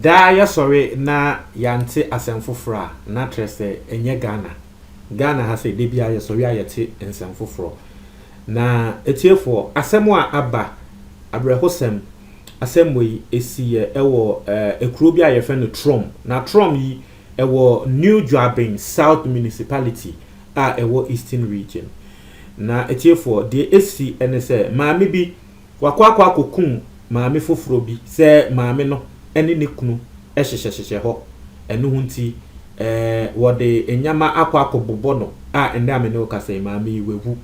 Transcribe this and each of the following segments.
Da ya sorry na yante asemfoforo na trese enye Ghana ha say de bia ya sorry ayete ensemfoforo na etiefo asemo a aba abrehosem asemo yi esi ewo ekuro bia ye fe no Trom na Trom yi ewo New Joabin South Municipality a ewo Eastern Region na etiefo de esi ene se maame bi wakwa kokun maame foforo bi se maame no eni ne kunu ehyehyehye ho enu hunti wode enyama akwakobobo no a ende amene o kasa maame yi wewu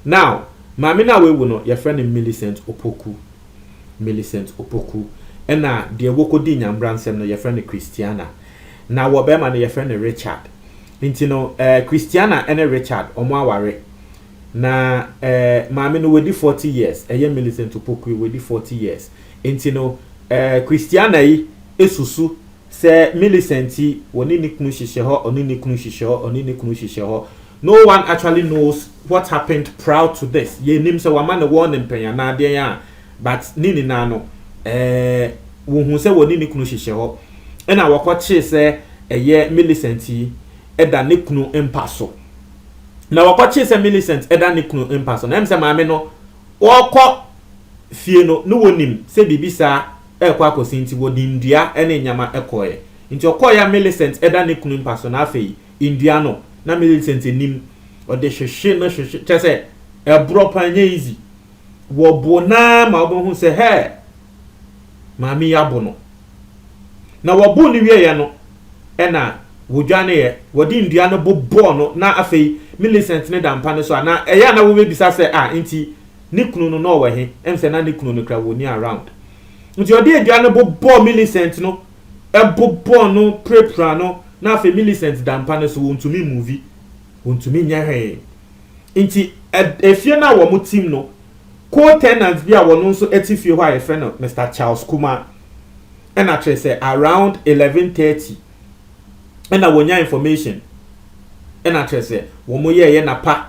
now maame na wewu no ye friend Millicent Opoku ena de wokodi nyambransem no ye friend Christiana na wo be ma no ye friend Richard nti no Christiana ene Richard omo aware na maame no wedi 40 years eye Millicent Opoku wedi 40 years nti no Christiana yi esusu se Millicent woni ni kunu hihye ho oni ni kunu hihye ho no one actually knows what happened prior to this ye nim se wama ne won mpenya na de ya but nini na no wo hu se woni ni kunu hihye ho ena wakoche se eye Millicent eda ne kunu empaso na wakoche se Millicent eda ne kunu empaso na em se maame no woko fie no wonim se bibisa ekwa kosinti wodi ndua ene nyama ekoye nti okoya Millicent eda ne kunu empaso na afei ndua no na Millicent nim ode hwehwe no hwehwe chese ebro panye easy wo bona ma obo se he maami yabo no na wo bu ni wie ye no ena wodwane ye wodi ndua no bobo no na afei Millicent ne dampa ne so na eya na wo bebisa se nti ne kunu no wo he emse na ne kunu no kra woni around nti odi ndua no bobo Millicent no ebobo no prepra no na afei Millicent dampa ne so wontumi movie wontumi nyahe nti efie na wo mo team no co-tenants bia wono nso etifie ho aye friend Mr. Charles Kuma and actually say around 11:30 and wonya information and actually say wo mo ye na pa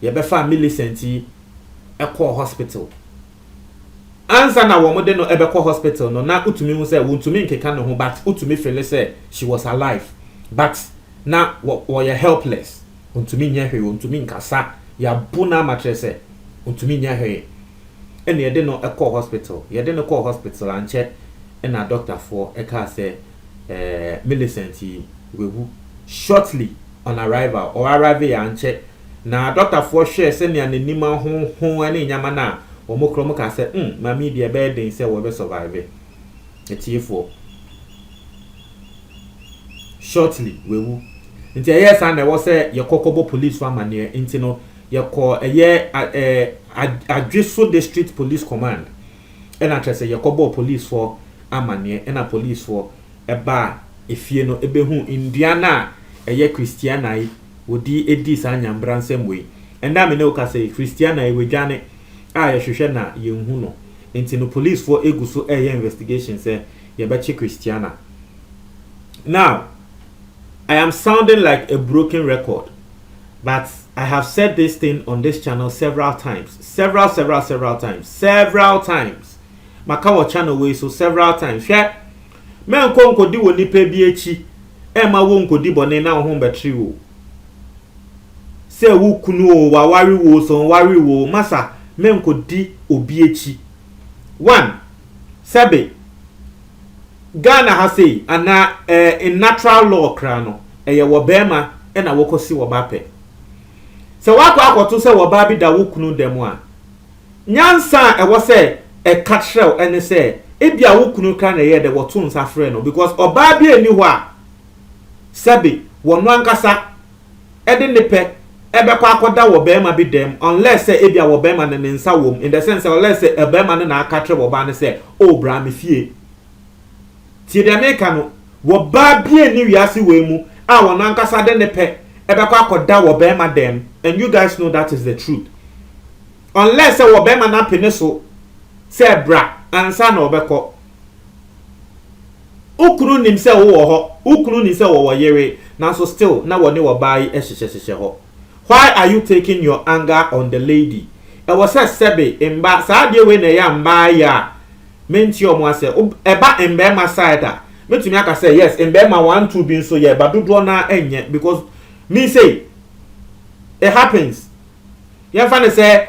ye be fa Millicent e call hospital answer na wo mo de no e be call hospital no na utumi hu say wontumi nkeka no ho but utumi feel say she was alive but na wo ye helpless wontumi nya hwe wontumi nkasa ya buna matrese wontumi nya hwe ene ye de no e call hospital ye de no call hospital anche na doctor for e ka say Millicent wewu shortly on arrival or arrive ya anche na doctor for share say ne anima ho ane nyama na wo mokro ka say mami de be den say wo be survive etiefo shortly wewu nti yes and there was a Yakokobo police famane nti no yako Adweso District Police Command and I say Yakobo police for amane and a police for eba efie no ebehu Indiana Christiana wodi edi sa nyambransem we and that me no ka say Christiana we dwane ye hwehwe na ye hu no nti no police for eguso investigation say ye be Christiana. Now I am sounding like a broken record, but I have said this thing on this channel several times. Several times. Makawa channel way so several times. Yeah. Me nko di woni pa bi echi. E ma wo nko di bone na ho betri wo. Se wo kunu o wa wari wo so wari wo masa me nko di obi echi. 1 Sebe Ghana has say ana in natural law krano eye wo bema e na wokosi wo bape se wako akoto se wo ba bi da wokunu dem a nyansa e wo se e katrel ene se e bia wokunu kra na ye de woto nsa frɛ no because oba bi eni ho a sebe wono ankasa e de ne pe e be kwa akoda wo bema bi dem unless e bia wo bema ne nsa wom in the sense unless e bema ne na akatre wo ba ne se o bra me fie ti de America no wo ba bia ni wiase we mu a wono ankasa de ne pe ebekwa akoda wo be ma dem and you guys know that is the truth unless wo be ma na pene so se bra ansa na obekọ ukuru nim se wo ho ukuru ni se wo yere na so still na wo ne wo bai ehyehyehye ho Why are you taking your anger on the lady? I was said sebe imba saa de we na ya mba ya menti omo ase eba embe ma side a metumi aka say yes embe ma 1 2 bi nso ye ba dodo na enye because me say it happens. You find say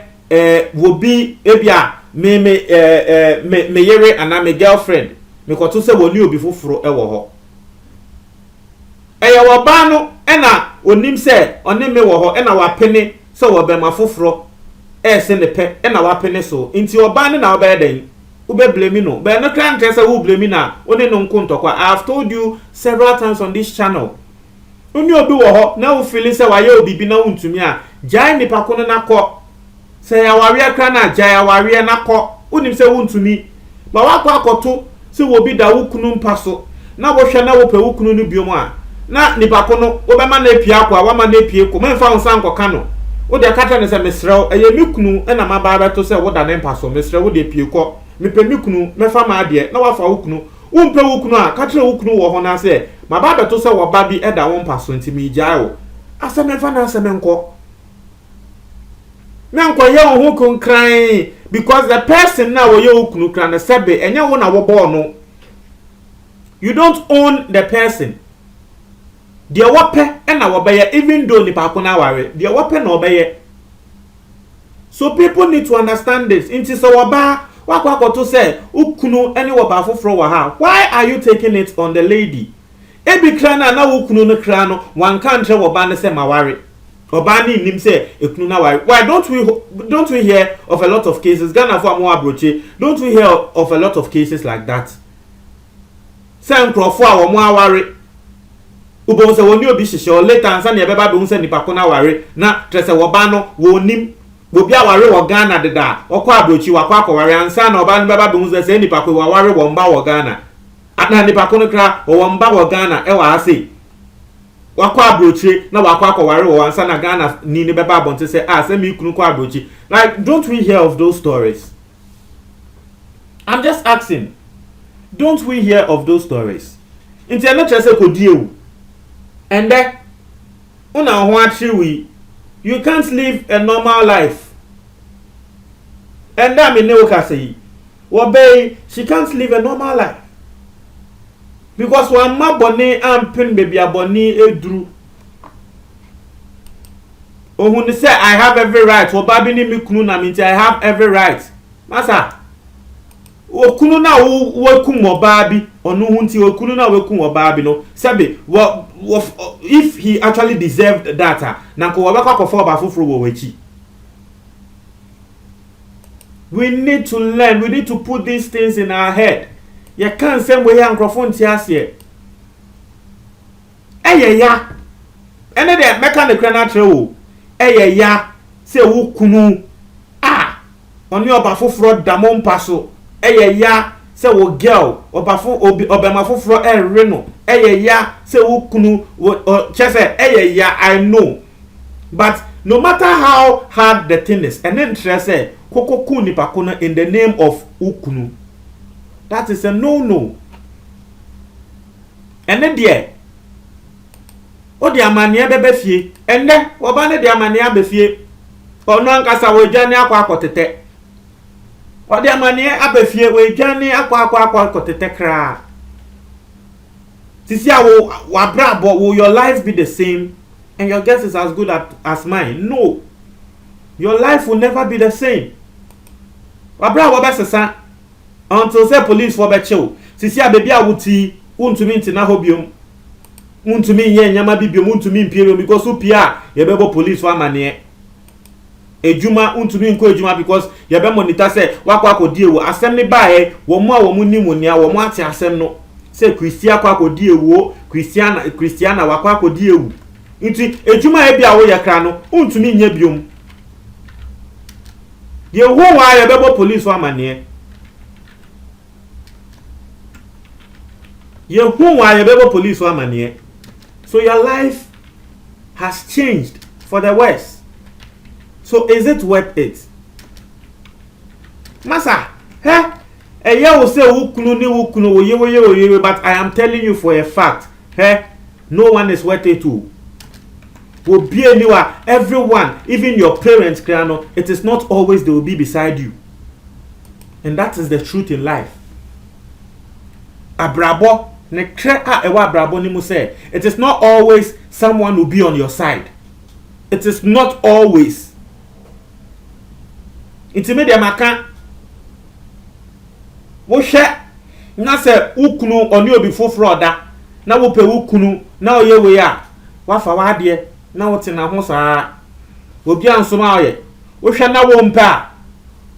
will be ebia me yere and my girlfriend me ko to say woni obi foforo e wo ho wo ba no e na onim say oni me wo ho e na wa pene say wo be ma foforo se ne pe e na wa pene so nti oba ne na oba den wo be blame no be no kan say wo blame na oni no nko ntokwa. I have told you several times on this channel oni obi wo ho na wo feel say wa ye obi bi na wuntumi a jai ni pakono na ko say ya ware kra na jai ya ware na ko onim say wuntumi ba wa kwa akoto say wo bi da wukunu mpaso na wo hwe na wo pe wukunu no biom a na ni pakono wo be ma na epia kwa wa ma na epie ko memfa unsan ko kano wo de akata ne say mesrew eye mikunu e na ma ba ba to say wo da ne mpaso mesrew wo de epie ko me pe mikunu mefa ma ade na wa fa wukunu wo mpe wukunu a katra wukunu wo ho na say ma ba ba to say wo ba bi e da wo mpaso ntimi jai wo asa memfa na asa menko nanko ye ho kun kran because the person now ye okunu kran na sebe enye wo na wo bo no. You don't own the person. Dia wope e na wo beye even though ni pa ko na ware dia wope na obeye. So people need to understand this. Inti so wo ba wakwa to say okunu ene wo ba foforo wa ha. Why are you taking it on the lady? Ebi kran na okunu no kran no wan kan tre wo ba ne se maware. Obani nim say ekunu na why don't we hear of a lot of cases Ghana for mo abroche don't we hear of a lot of cases like that say nkrofo a wo mo aware ubo se woni obi hihye o later ansa na ebeba be unse nipa ko na aware na trese wo ba no wo nim obi aware wo Ghana deda okwa abrochi wakwa akoware ansa na oba no beba be unse se nipa ko wo aware wo mba wo Ghana atna nipa ko no kra wo mba wo Ghana e wa ase wakwa abrochi na wakwa akoware wo ansa na Ghana ni ne beba bonte say say me kunu kwa abrochi. Like, don't we hear of those stories? I'm just asking, don't we hear of those stories? Inti na chese ko die and then una ho atri you can't live a normal life. And then me ne ka say obey she can't live a normal life. Because one ma boni ampin baby aboni edru. Ohun say I have every right. Obabi ni mi kunu na minti I have every right. Masa. Okunu na wo kum obabi onu hunti okunu na wo kum obabi no. Sabe if he actually deserved that na ko wabaka ko for ba foforo wo wachi. We need to learn. We need to put these things in our head. You can't say we are microphone tiasie. Ya. Ene de meka ne kra na trewo. Ya say wo kunu oni oba foforo damon paso. Ya say wo girl obema foforo re no. Ya say wo kunu chese ya I know. But no matter how hard the thing is, and then say koko kuni pakuna in the name of ukunu. That is a no. And then there o di amane bebe fie enne oba ne di amane abefie ono ankasa wo dwane akwa akotete o di amane abefie wo dwane akwa akotete kra sisi awo wa brabo will your life be the same and your guess is as good as mine? No, your life will never be the same. Wa brabo be sesa until say police for be chill sisi abebi awuti untumi ntina hobiom untumi ye nyama bibiom untumi mpiero because upia yebebo police for amane ejuma untumi nko ejuma because yebe monitor say wakwa akodi ewo asem ne baaye wo mu a wo mu nimonia wo mu ate asem no say Christian kwa akodi ewo Christiana wakwa akodi ewu nti ejuma e bia wo ye kra no untumi nya biom ye wo wa yebebo police for amane police or mania. So your life has changed for the worse. So is it worth it? Masa, will say ukunu, but I am telling you for a fact, no one is worth it too. will be anywhere. Everyone, even your parents, it is not always they will be beside you. And that is the truth in life. Abrabo, it is not always someone will be on your side. It is not always. Intermediate maka. Wo hwe na se ukunu oni obi foforo da na wo pe ukunu na oye we a wafa wade na wo te na ho saa obi anso ma oye wo hwe na wo mpa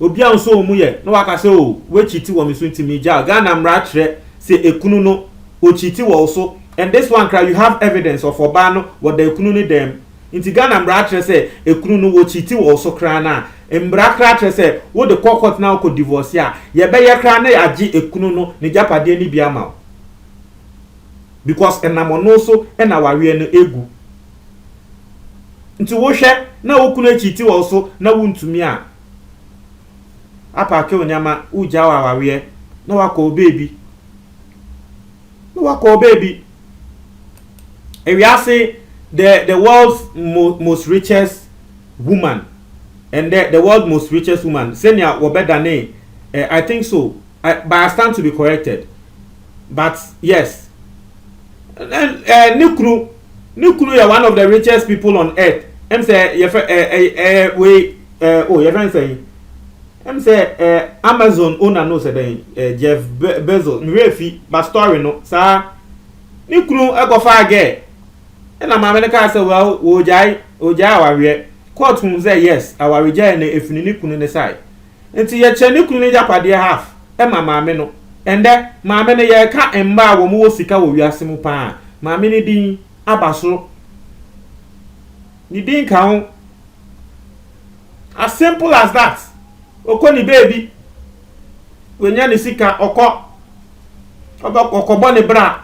obi anso omu ye na waka se o we chiti wo miso ntimi ja Ghana mra kire se ekunu no o chiti wo so, and this one cry you have evidence of oba no what the ekunu ni dem inti Ghana mra kire se ekunu no wo chiti wo so kra na mbra kra kire se wo de court na ko divorce ya ye be ye kra na ya gi ekunu no ni japade ni bia ma, because enamono so ena wawe no egu nti wo hwe na wo kunu chiti wo so na wo ntumi a apa ke onyama uja wa wawe na wako baby and we are saying the world's most richest woman and the world's most richest woman senior wobedane I think so, but I stand to be corrected, but yes, and Nikuru is one of the richest people on earth. I'm say your friend saying I'm say Amazon owner no say Jeff Bezos mrefi ba story no sa Nikuru egofa age na America say well ojai awawe court him say yes awawe jai na efuni Nikuru ne sai enti ye che Nikuru ne japade half maame no ende maame ne ye ka emba wo mo sika wo wiase mu pa maame ne din abaso ni din ka ho, as simple as that. Okoni baby wenya ni sika okobọ ne bra.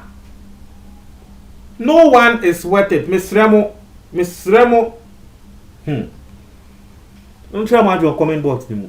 No one is worth it. Misremo Ntra ma jo comment box ni mu.